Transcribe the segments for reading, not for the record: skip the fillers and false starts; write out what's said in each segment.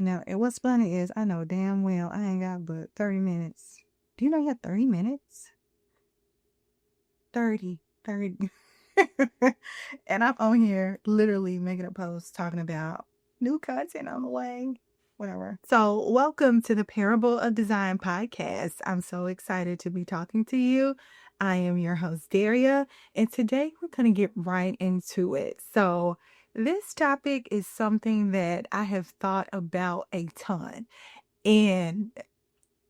Now, and what's funny is I know damn well I ain't got but 30 minutes. Do you know you have 30 minutes? 30. And I'm on here literally making a post talking about new content on the way. Whatever. So, welcome to the Parable of Design podcast. I'm so excited to be talking to you. I am your host, Daria, and today we're going to get right into it. So, this topic is something that I have thought about a ton. And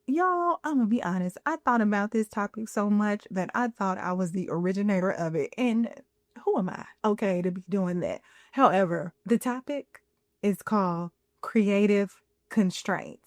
y'all, I'm gonna be honest. I thought about this topic so much that I thought I was the originator of it. And who am I, okay, to be doing that? However, the topic is called creative constraints.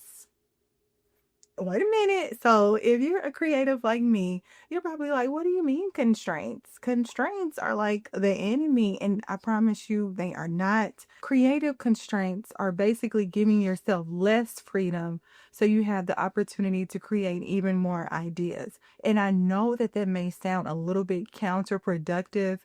Wait a minute. So, if you're a creative like me, you're probably like, what do you mean constraints? Constraints are like the enemy, and I promise you, they are not. Creative constraints are basically giving yourself less freedom so you have the opportunity to create even more ideas. And I know that that may sound a little bit counterproductive.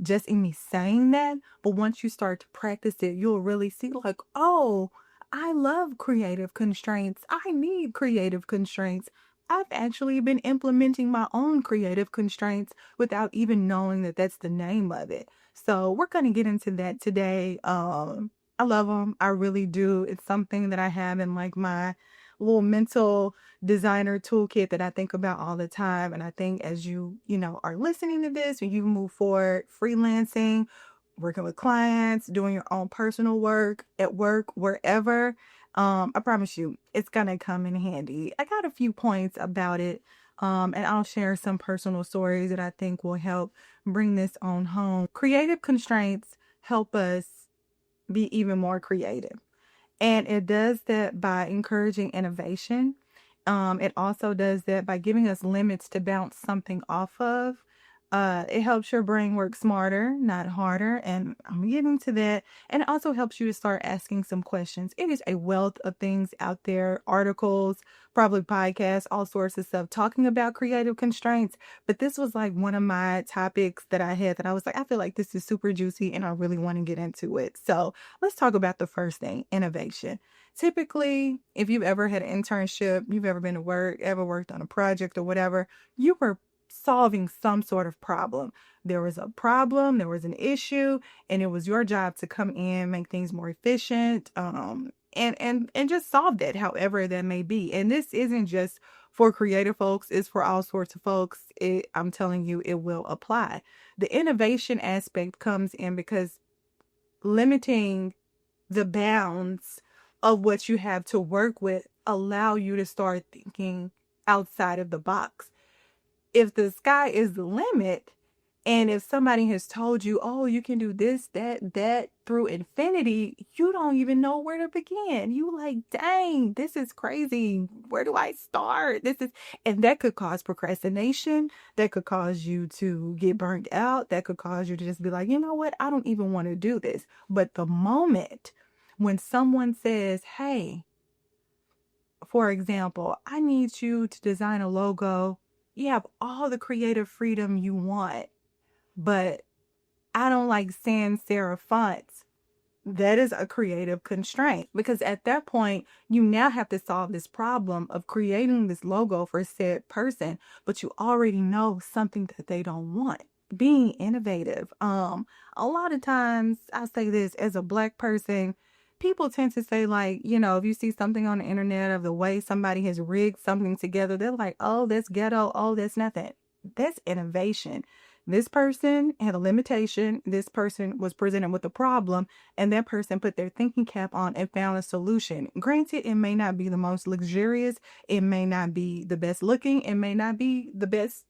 Just in me saying that, but once you start to practice it, you'll really see like, oh, I love creative constraints. I need creative constraints. I've actually been implementing my own creative constraints without even knowing that that's the name of it. So we're going to get into that today. I love them. I really do. It's something that I have in like my little mental designer toolkit that I think about all the time. And I think as you are listening to this and you move forward, freelancing, working with clients, doing your own personal work at work, wherever, I promise you, it's gonna come in handy. I got a few points about it, and I'll share some personal stories that I think will help bring this on home. Creative constraints help us be even more creative, and it does that by encouraging innovation. It also does that by giving us limits to bounce something off of. It helps your brain work smarter, not harder. And I'm getting to that. And it also helps you to start asking some questions. It is a wealth of things out there, articles, probably podcasts, all sorts of stuff talking about creative constraints. But this was like one of my topics that I had that I was like, I feel like this is super juicy and I really want to get into it. So let's talk about the first thing, innovation. Typically, if you've ever had an internship, you've ever been to work, ever worked on a project or whatever, you were solving some sort of problem. There was a problem, there was an issue, and it was your job to come in, make things more efficient, and just solve that, however that may be. And this isn't just for creative folks; it's for all sorts of folks. I'm telling you, it will apply. The innovation aspect comes in because limiting the bounds of what you have to work with allow you to start thinking outside of the box. If the sky is the limit, and if somebody has told you, oh, you can do this, that through infinity, you don't even know where to begin. You like, dang, this is crazy. Where do I start? And that could cause procrastination. That could cause you to get burnt out. That could cause you to just be like, you know what? I don't even want to do this. But the moment when someone says, hey, for example, I need you to design a logo. You have all the creative freedom you want, but I don't like sans serif fonts. That is a creative constraint because at that point, you now have to solve this problem of creating this logo for said person, but you already know something that they don't want. Being innovative. A lot of times I say this as a Black person, people tend to say like, if you see something on the internet of the way somebody has rigged something together, they're like, oh, that's ghetto. Oh, that's nothing. That's innovation. This person had a limitation. This person was presented with a problem, and that person put their thinking cap on and found a solution. Granted, it may not be the most luxurious. It may not be the best looking. It may not be the best,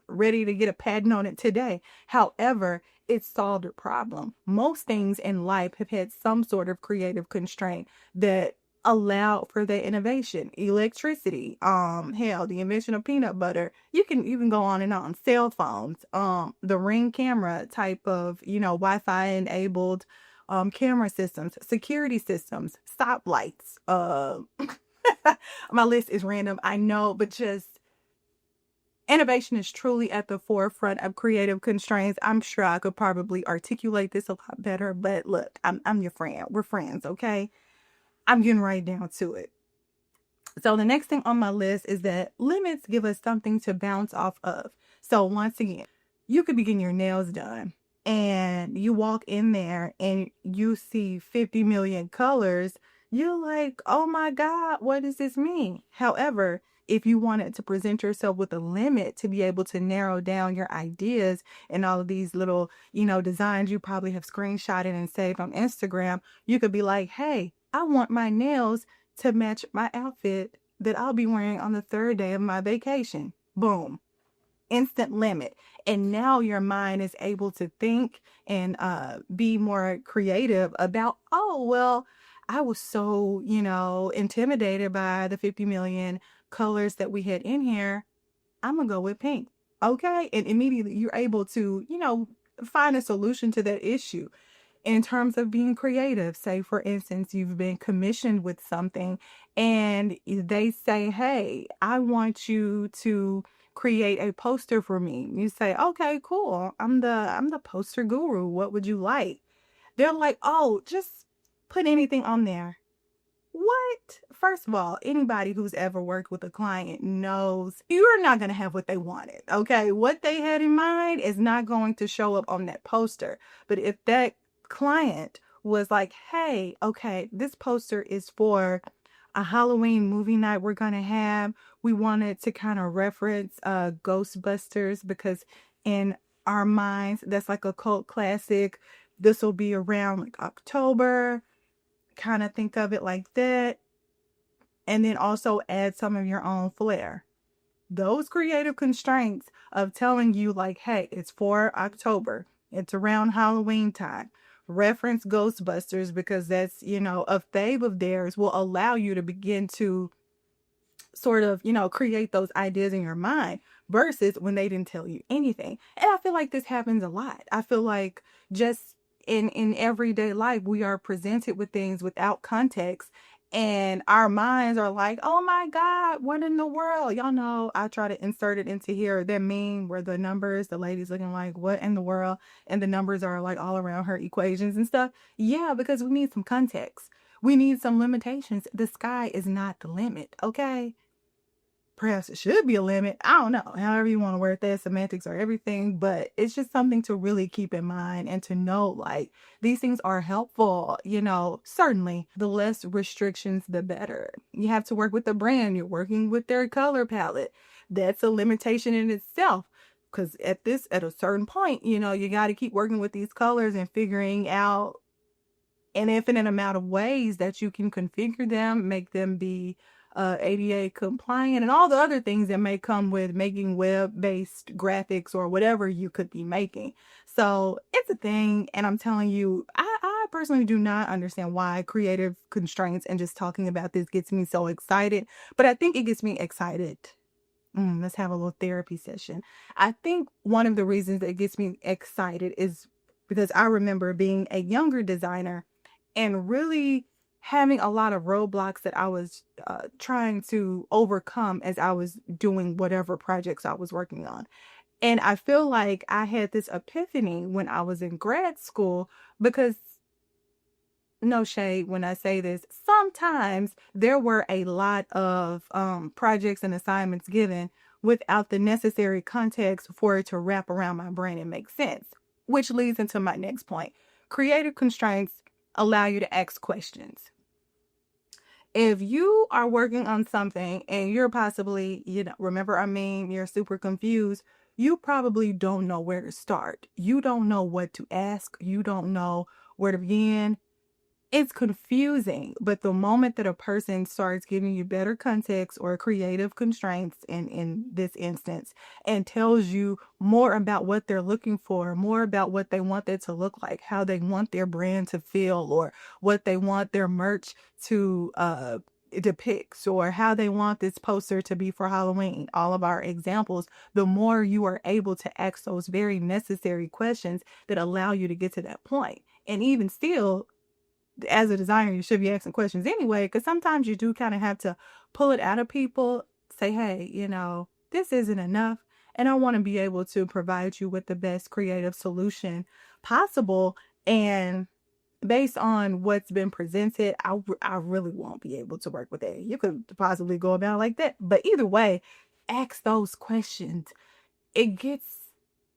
ready to get a patent on it today. However, it solved a problem. Most things in life have had some sort of creative constraint that allow for their innovation. Electricity, hell, the invention of peanut butter. You can even go on and on. Cell phones, the Ring camera type of, Wi-Fi enabled camera systems, security systems, stoplights. My list is random, I know, but just innovation is truly at the forefront of creative constraints. I'm sure I could probably articulate this a lot better, but look, I'm your friend. We're friends, okay? I'm getting right down to it. So the next thing on my list is that limits give us something to bounce off of. So once again, you could be getting your nails done and you walk in there and you see 50 million colors. You're like, oh my God, what does this mean? However, if you wanted to present yourself with a limit to be able to narrow down your ideas and all of these little, designs you probably have screenshotted and saved on Instagram, you could be like, hey, I want my nails to match my outfit that I'll be wearing on the third day of my vacation. Boom. Instant limit. And now your mind is able to think and be more creative about, oh, well, I was so, intimidated by the 50 million colors that we had in here. I'm going to go with pink. Okay. And immediately you're able to, find a solution to that issue in terms of being creative. Say, for instance, you've been commissioned with something and they say, hey, I want you to create a poster for me. You say, okay, cool. I'm the poster guru. What would you like? They're like, oh, just put anything on there. What? First of all, anybody who's ever worked with a client knows you're not going to have what they wanted. Okay. What they had in mind is not going to show up on that poster. But if that client was like, hey, okay, this poster is for a Halloween movie night we're going to have. We wanted to kind of reference Ghostbusters because in our minds, that's like a cult classic. This will be around like October. Kind of think of it like that, and then also add some of your own flair. Those creative constraints of telling you like, hey, it's for October, it's around Halloween time, reference Ghostbusters because that's, a fave of theirs, will allow you to begin to sort of, create those ideas in your mind versus when they didn't tell you anything. And I feel like this happens a lot. I feel like just in everyday life, we are presented with things without context. And our minds are like, oh my God, what in the world? Y'all know I try to insert it into here. That meme where the numbers, the lady's looking like, what in the world? And the numbers are like all around her equations and stuff. Yeah, because we need some context. We need some limitations. The sky is not the limit, okay? Perhaps it should be a limit. I don't know. However you want to word that, semantics or everything, but it's just something to really keep in mind and to know like these things are helpful, certainly the less restrictions, the better. You have to work with the brand, you're working with their color palette. That's a limitation in itself. Because at a certain point, you got to keep working with these colors and figuring out an infinite amount of ways that you can configure them, make them be ADA compliant, and all the other things that may come with making web-based graphics or whatever you could be making. So it's a thing, and I'm telling you, I personally do not understand why creative constraints and just talking about this gets me so excited, but I think it gets me excited. Let's have a little therapy session. I think one of the reasons that gets me excited is because I remember being a younger designer and really having a lot of roadblocks that I was trying to overcome as I was doing whatever projects I was working on. And I feel like I had this epiphany when I was in grad school because, no shade when I say this, sometimes there were a lot of projects and assignments given without the necessary context for it to wrap around my brain and make sense, which leads into my next point. Creative constraints allow you to ask questions. If you are working on something and you're possibly, you're super confused, you probably don't know where to start. You don't know what to ask. You don't know where to begin. It's confusing, but the moment that a person starts giving you better context or creative constraints in this instance and tells you more about what they're looking for, more about what they want that to look like, how they want their brand to feel, or what they want their merch to depict, or how they want this poster to be for Halloween, all of our examples, the more you are able to ask those very necessary questions that allow you to get to that point. And even still, as a designer, you should be asking questions anyway, because sometimes you do kind of have to pull it out of people, say, hey, this isn't enough. And I want to be able to provide you with the best creative solution possible. And based on what's been presented, I really won't be able to work with it. You could possibly go about it like that. But either way, ask those questions. It gets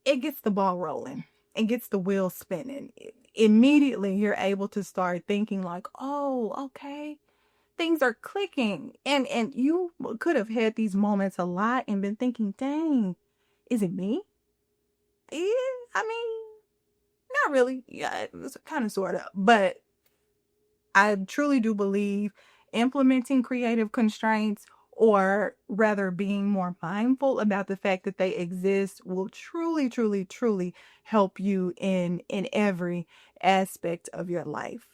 it gets the ball rolling. It gets the wheel spinning. Immediately you're able to start thinking like, "Oh, okay. Things are clicking." And you could have had these moments a lot and been thinking, "Dang, is it me?" Yeah, I mean, not really. Yeah, it was kind of sort of, but I truly do believe implementing creative constraints, or rather being more mindful about the fact that they exist, will truly, truly, truly help you in every aspect of your life.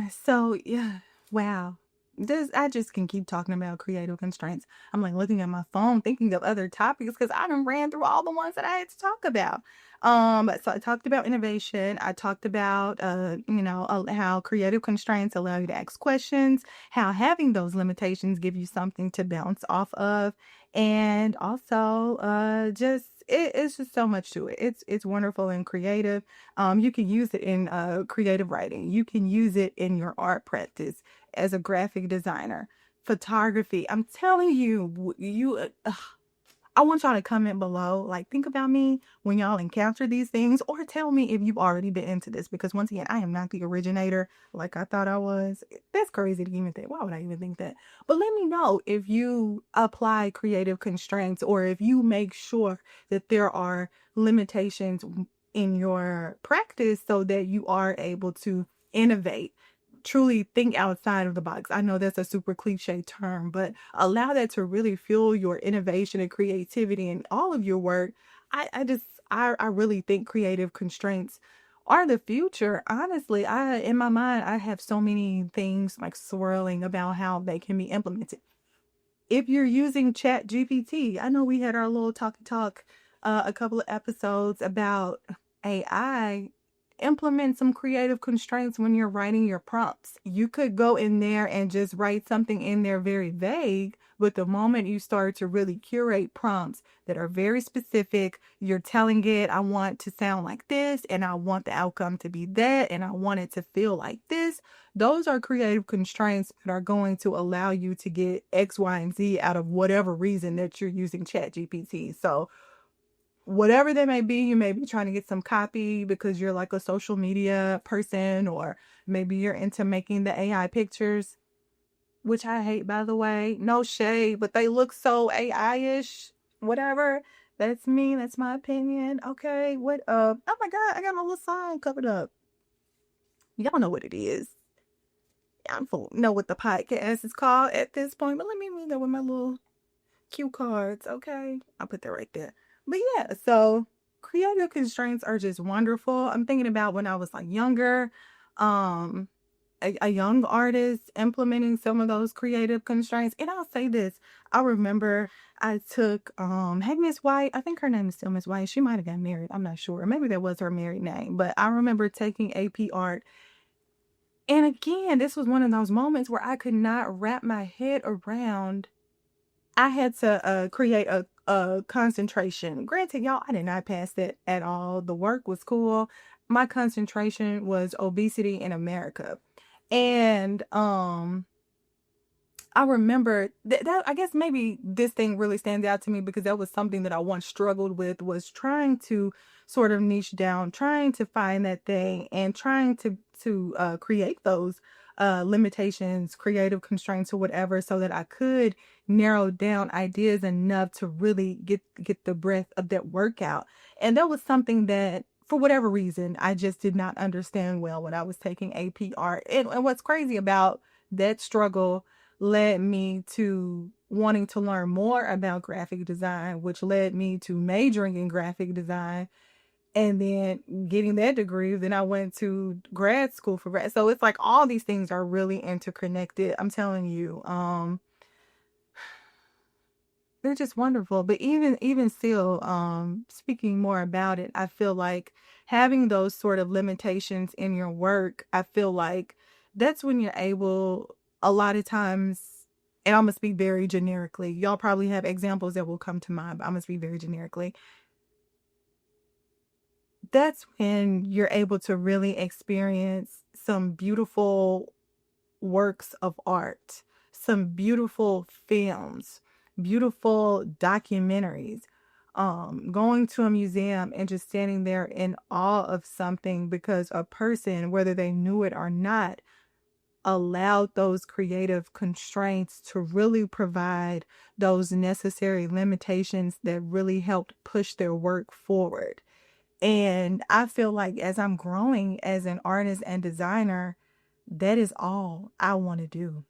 So yeah, wow. This I just can keep talking about creative constraints. I'm like looking at my phone, thinking of other topics because I done ran through all the ones that I had to talk about. So I talked about innovation. I talked about how creative constraints allow you to ask questions, how having those limitations give you something to bounce off of, and also it's just so much to it. It's wonderful and creative. You can use it in creative writing. You can use it in your art practice as a graphic designer, photography. I'm telling you, I want y'all to comment below. Like, think about me when y'all encounter these things, or tell me if you've already been into this. Because once again, I am not the originator like I thought I was. That's crazy to even think. Why would I even think that? But let me know if you apply creative constraints, or if you make sure that there are limitations in your practice so that you are able to innovate, truly think outside of the box. I know that's a super cliche term, but allow that to really fuel your innovation and creativity in all of your work. I really think creative constraints are the future. Honestly, in my mind, I have so many things like swirling about how they can be implemented. If you're using Chat GPT, I know we had our little talk a couple of episodes about AI. Implement some creative constraints when you're writing your prompts. You could go in there and just write something in there very vague, but the moment you start to really curate prompts that are very specific, you're telling it, I want to sound like this, and I want the outcome to be that, and I want it to feel like this. Those are creative constraints that are going to allow you to get X, Y, and Z out of whatever reason that you're using Chat GPT. So whatever that may be, you may be trying to get some copy because you're like a social media person, or maybe you're into making the AI pictures, which I hate, by the way. No shade, but they look so AI-ish. Whatever. That's me. That's my opinion. Okay. What oh my god, I got my little sign covered up. Y'all know what it is. I don't know what the podcast is called at this point, but let me read that with my little cue cards, okay? I'll put that right there. But yeah, so creative constraints are just wonderful. I'm thinking about when I was like younger, um, a young artist implementing some of those creative constraints. And I'll say this, I remember I took hey Miss White, I think her name is still Miss White. She might have got married. I'm not sure. Maybe that was her married name. But I remember taking AP art. And again, this was one of those moments where I could not wrap my head around. I had to create a concentration. Granted, y'all, I did not pass that at all. The work was cool. My concentration was obesity in America. And I remember that I guess maybe this thing really stands out to me because that was something that I once struggled with, was trying to sort of niche down, trying to find that thing, and trying to create those limitations, creative constraints, or whatever, so that I could narrow down ideas enough to really get the breadth of that workout. And that was something that, for whatever reason, I just did not understand well when I was taking AP art. And what's crazy about that struggle led me to wanting to learn more about graphic design, which led me to majoring in graphic design and then getting that degree. Then I went to grad school for grad. So it's like all these things are really interconnected. I'm telling you. They're just wonderful. But even still, speaking more about it, I feel like having those sort of limitations in your work, I feel like that's when you're able, a lot of times, and I'm gonna speak very generically. Y'all probably have examples that will come to mind, but I'm gonna speak very generically. that's when you're able to really experience some beautiful works of art, some beautiful films, beautiful documentaries. Going to a museum and just standing there in awe of something because a person, whether they knew it or not, allowed those creative constraints to really provide those necessary limitations that really helped push their work forward. And I feel like as I'm growing as an artist and designer, that is all I want to do.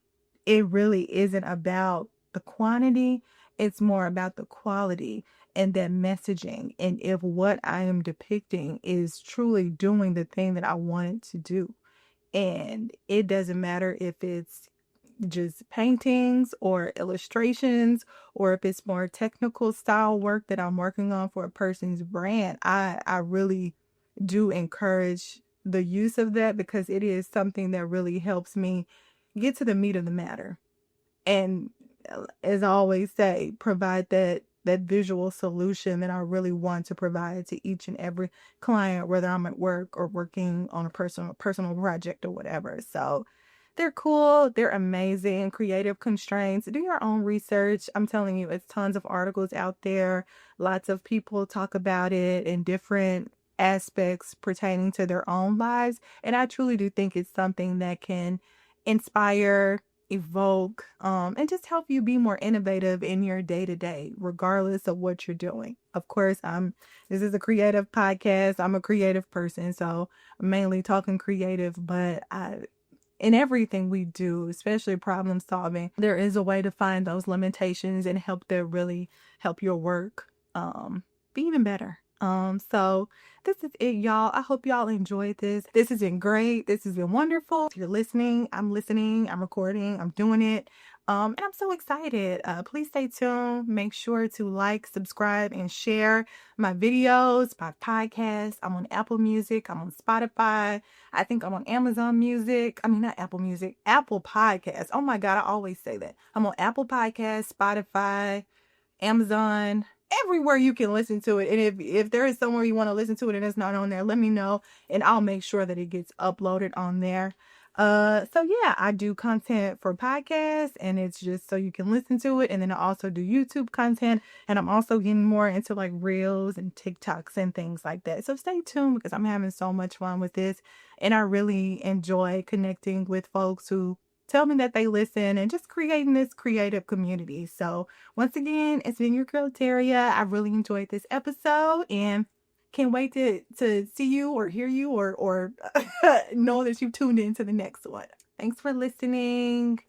It really isn't about the quantity, it's more about the quality and that messaging. And if what I am depicting is truly doing the thing that I want it to do. And it doesn't matter if it's just paintings or illustrations or if it's more technical style work that I'm working on for a person's brand. I really do encourage the use of that because it is something that really helps me get to the meat of the matter. And as I always say, provide that visual solution that I really want to provide to each and every client, whether I'm at work or working on a personal project or whatever. So they're cool, they're amazing. Creative constraints. Do your own research. I'm telling you, it's tons of articles out there. Lots of people talk about it in different aspects pertaining to their own lives. And I truly do think it's something that can inspire, evoke, and just help you be more innovative in your day to day, regardless of what you're doing. Of course, this is a creative podcast. I'm a creative person, so I'm mainly talking creative, but in everything we do, especially problem solving, there is a way to find those limitations and help to really help your work be even better. So this is it, y'all. I hope y'all enjoyed this. This has been great. This has been wonderful. If you're listening, I'm recording, I'm doing it. And I'm so excited. Please stay tuned. Make sure to like, subscribe, and share my videos, my podcast. I'm on Apple Music. I'm on Spotify. I think I'm on Amazon Music. I mean, not Apple Music, Apple Podcasts. Oh my God, I always say that. I'm on Apple Podcasts, Spotify, Amazon, everywhere you can listen to it. And if there is somewhere you want to listen to it and it's not on there, let me know and I'll make sure that it gets uploaded on there. So yeah, I do content for podcasts and it's just so you can listen to it. And then I also do YouTube content and I'm also getting more into like reels and TikToks and things like that. So stay tuned because I'm having so much fun with this and I really enjoy connecting with folks who tell me that they listen and just creating this creative community. So once again, it's been your girl Daria. I really enjoyed this episode and can't wait to see you or hear you or know that you tuned in to the next one. Thanks for listening.